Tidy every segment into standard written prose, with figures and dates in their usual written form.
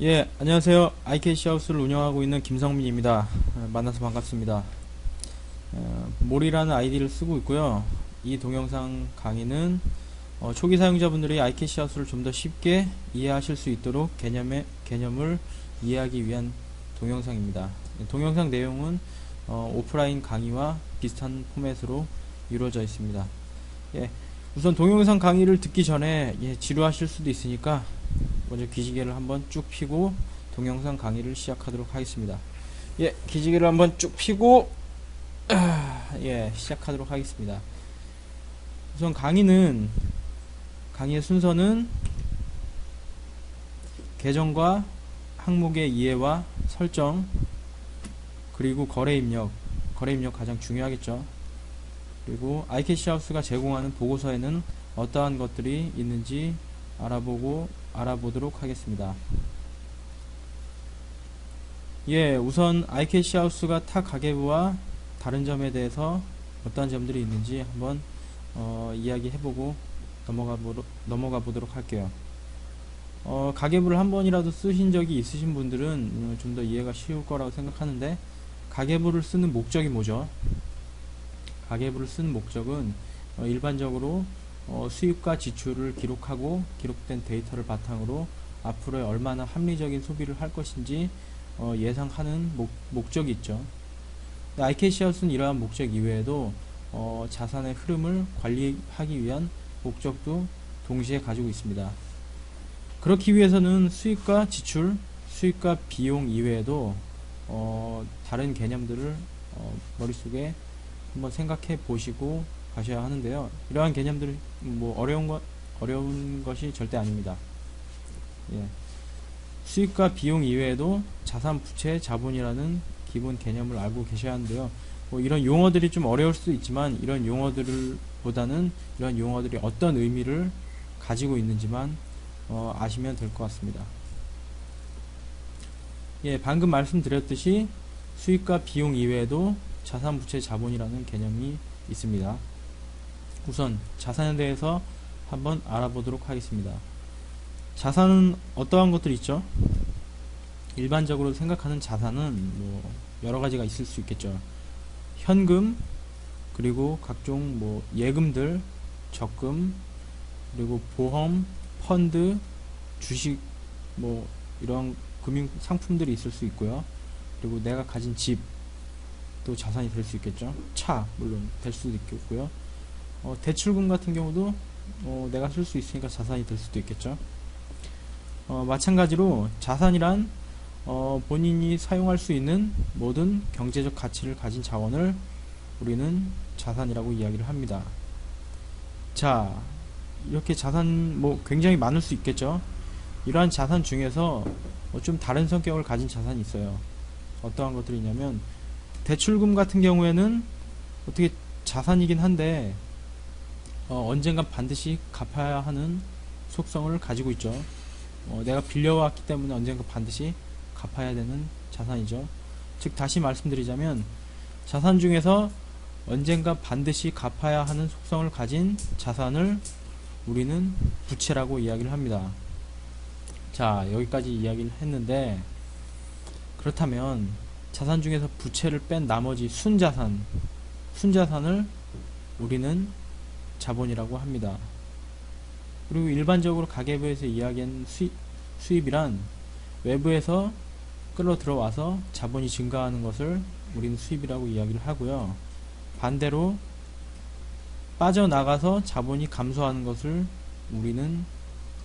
예, 안녕하세요. IKC하우스를 운영하고 있는 김성민입니다. 만나서 반갑습니다. 몰이라는 아이디를 쓰고 있고요. 이 동영상 강의는 초기 사용자분들이 IKC하우스를 좀 더 쉽게 이해하실 수 있도록 개념을 이해하기 위한 동영상입니다. 동영상 내용은 오프라인 강의와 비슷한 포맷으로 이루어져 있습니다. 예, 우선 동영상 강의를 듣기 전에 지루하실 수도 있으니까 먼저 기지개를 한번 쭉 펴고 동영상 강의를 시작하도록 하겠습니다. 예, 기지개를 한번 쭉 펴고 시작하도록 하겠습니다. 우선 강의의 순서는 계정과 항목의 이해와 설정, 그리고 거래 입력 가장 중요하겠죠. 그리고 IKC하우스가 제공하는 보고서에는 어떠한 것들이 있는지 알아보도록 하겠습니다. 예, 우선 IKC하우스가 타 가계부와 다른 점에 대해서 어떠한 점들이 있는지 한번 이야기해보고 넘어가 보도록 할게요. 가계부를 한 번이라도 쓰신 적이 있으신 분들은 좀 더 이해가 쉬울 거라고 생각하는데, 가계부를 쓰는 목적이 뭐죠? 가계부를 쓰는 목적은 일반적으로 수입과 지출을 기록하고 기록된 데이터를 바탕으로 앞으로의 얼마나 합리적인 소비를 할 것인지 예상하는 목적이 있죠. IKC하우스는 이러한 목적 이외에도 자산의 흐름을 관리하기 위한 목적도 동시에 가지고 있습니다. 그렇기 위해서는 수입과 지출, 수입과 비용 이외에도 다른 개념들을 머릿속에 한번 생각해 보시고 가셔야 하는데요. 이러한 개념들은 어려운 것이 절대 아닙니다. 예. 수익과 비용 이외에도 자산, 부채, 자본이라는 기본 개념을 알고 계셔야 하는데요. 이런 용어들이 좀 어려울 수도 있지만, 이런 용어들보다는 이런 용어들이 어떤 의미를 가지고 있는지만 아시면 될 것 같습니다. 예, 방금 말씀드렸듯이 수익과 비용 이외에도 자산, 부채, 자본이라는 개념이 있습니다. 우선 자산에 대해서 한번 알아보도록 하겠습니다. 자산은 어떠한 것들이 있죠? 일반적으로 생각하는 자산은 여러 가지가 있을 수 있겠죠. 현금, 그리고 각종 예금들, 적금, 그리고 보험, 펀드, 주식, 이런 금융 상품들이 있을 수 있고요. 그리고 내가 가진 집, 또 자산이 될 수 있겠죠. 차, 물론 될 수도 있겠고요. 대출금 같은 경우도 내가 쓸 수 있으니까 자산이 될 수도 있겠죠. 마찬가지로 자산이란 본인이 사용할 수 있는 모든 경제적 가치를 가진 자원을 우리는 자산이라고 이야기를 합니다. 자, 이렇게 자산 굉장히 많을 수 있겠죠. 이러한 자산 중에서 좀 다른 성격을 가진 자산이 있어요. 어떠한 것들이 있냐면, 대출금 같은 경우에는 어떻게 자산이긴 한데 언젠가 반드시 갚아야 하는 속성을 가지고 있죠. 내가 빌려왔기 때문에 언젠가 반드시 갚아야 되는 자산이죠. 즉, 다시 말씀드리자면, 자산 중에서 언젠가 반드시 갚아야 하는 속성을 가진 자산을 우리는 부채라고 이야기를 합니다. 자, 여기까지 이야기를 했는데, 그렇다면 자산 중에서 부채를 뺀 나머지 순자산을 우리는 자본이라고 합니다. 그리고 일반적으로 가계부에서 이야기한 수입이란 외부에서 끌어 들어와서 자본이 증가하는 것을 우리는 수입이라고 이야기를 하고요. 반대로 빠져나가서 자본이 감소하는 것을 우리는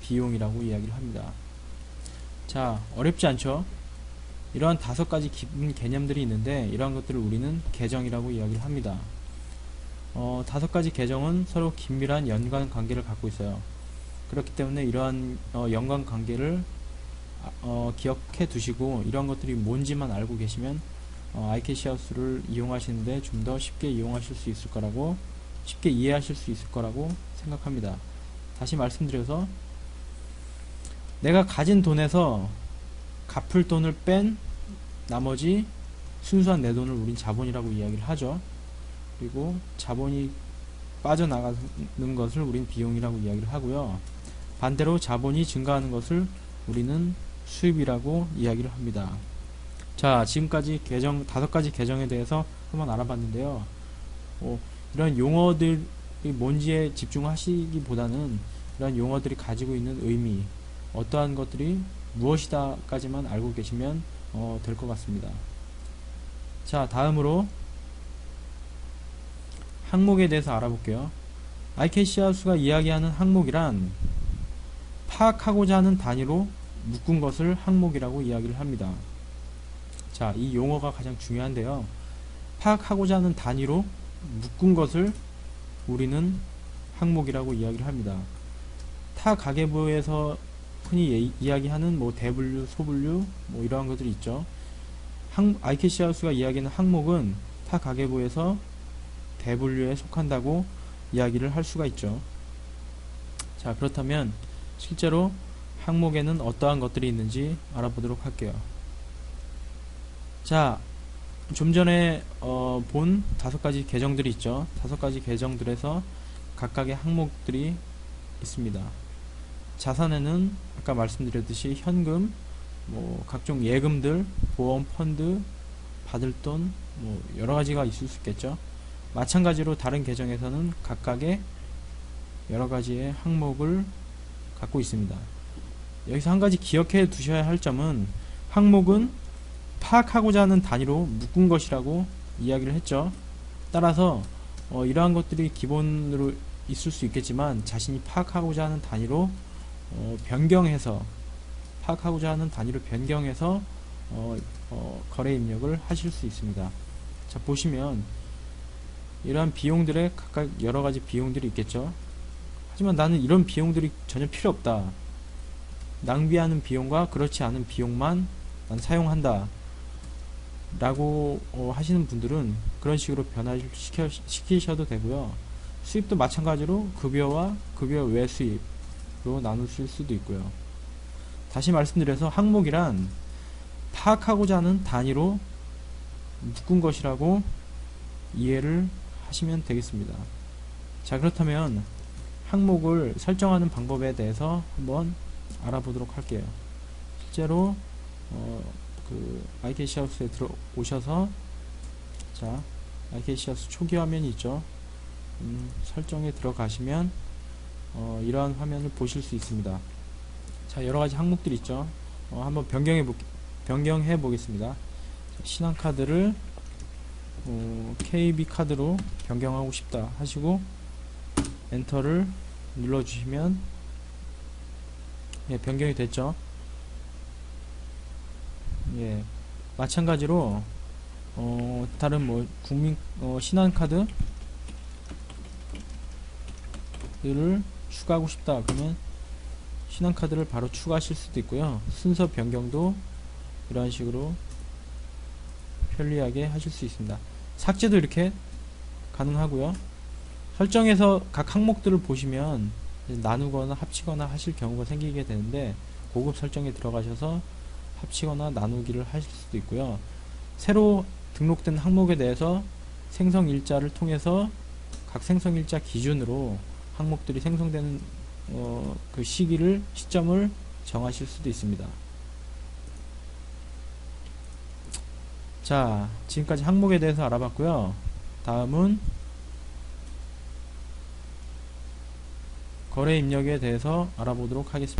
비용이라고 이야기를 합니다. 자, 어렵지 않죠? 이러한 5가지 기본 개념들이 있는데, 이러한 것들을 우리는 계정이라고 이야기를 합니다. 5가지 계정은 서로 긴밀한 연관 관계를 갖고 있어요. 그렇기 때문에 이러한 연관 관계를 기억해 두시고, 이러한 것들이 뭔지만 알고 계시면 IKC하우스를 이용하시는데 좀 더 쉽게 쉽게 이해하실 수 있을 거라고 생각합니다. 다시 말씀드려서, 내가 가진 돈에서 갚을 돈을 뺀 나머지 순수한 내 돈을 우린 자본이라고 이야기를 하죠. 그리고 자본이 빠져나가는 것을 우린 비용이라고 이야기를 하고요. 반대로 자본이 증가하는 것을 우리는 수입이라고 이야기를 합니다. 자, 지금까지 계정, 5가지 계정에 대해서 한번 알아봤는데요. 이런 용어들이 뭔지에 집중하시기보다는 이런 용어들이 가지고 있는 의미, 어떠한 것들이 무엇이다까지만 알고 계시면 될 것 같습니다. 자, 다음으로 항목에 대해서 알아볼게요. 아이캐시하우스가 이야기하는 항목이란 파악하고자 하는 단위로 묶은 것을 항목이라고 이야기를 합니다. 자, 이 용어가 가장 중요한데요. 파악하고자 하는 단위로 묶은 것을 우리는 항목이라고 이야기를 합니다. 타 가계부에서 흔히 이야기하는 뭐 대분류, 소분류 뭐 이러한 것들이 있죠. 아이캐시하우스가 이야기하는 항목은 타 가계부에서 대분류에 속한다고 이야기를 할 수가 있죠. 자, 그렇다면 실제로 항목에는 어떠한 것들이 있는지 알아보도록 할게요. 자, 좀 전에 본 5가지 계정들이 있죠. 5가지 계정들에서 각각의 항목들이 있습니다. 자산에는 아까 말씀드렸듯이 현금, 뭐 각종 예금들, 보험, 펀드, 받을 돈, 뭐 여러가지가 있을 수 있겠죠. 마찬가지로 다른 계정에서는 각각의 여러가지의 항목을 갖고 있습니다. 여기서 한 가지 기억해 두셔야 할 점은 항목은 파악하고자 하는 단위로 묶은 것이라고 이야기를 했죠. 따라서 이러한 것들이 기본으로 있을 수 있겠지만 자신이 파악하고자 하는 단위로 파악하고자 하는 단위로 변경해서 거래 입력을 하실 수 있습니다. 자, 보시면 이러한 비용들의 각각 여러가지 비용들이 있겠죠. 하지만 나는 이런 비용들이 전혀 필요 없다, 낭비하는 비용과 그렇지 않은 비용만 난 사용한다 라고 하시는 분들은 그런 식으로 변화시키셔도 되고요. 수입도 마찬가지로 급여와 급여 외 수입로 나누실 수도 있고요. 다시 말씀드려서 항목이란 파악하고자 하는 단위로 묶은 것이라고 이해를 하시면 되겠습니다. 자, 그렇다면 항목을 설정하는 방법에 대해서 한번 알아보도록 할게요. 실제로 아이캐시하우스에 들어오셔서, 자, 아이캐시하우스 초기 화면이 있죠. 설정에 들어가시면 이러한 화면을 보실 수 있습니다. 자, 여러가지 항목들이 있죠. 한번 변경해 보겠습니다. 신한카드를 KB카드로 변경하고 싶다 하시고 엔터를 눌러주시면 예, 변경이 됐죠. 예, 마찬가지로 다른 뭐 신한카드를 추가하고 싶다 그러면 신한카드를 바로 추가하실 수도 있고요. 순서 변경도 이런 식으로 편리하게 하실 수 있습니다. 삭제도 이렇게 가능하고요. 설정에서 각 항목들을 보시면 나누거나 합치거나 하실 경우가 생기게 되는데 고급 설정에 들어가셔서 합치거나 나누기를 하실 수도 있고요. 새로 등록된 항목에 대해서 생성일자를 통해서 각 생성일자 기준으로 항목들이 생성되는 그 시점을 정하실 수도 있습니다. 자, 지금까지 항목에 대해서 알아봤고요. 다음은 거래 입력에 대해서 알아보도록 하겠습니다.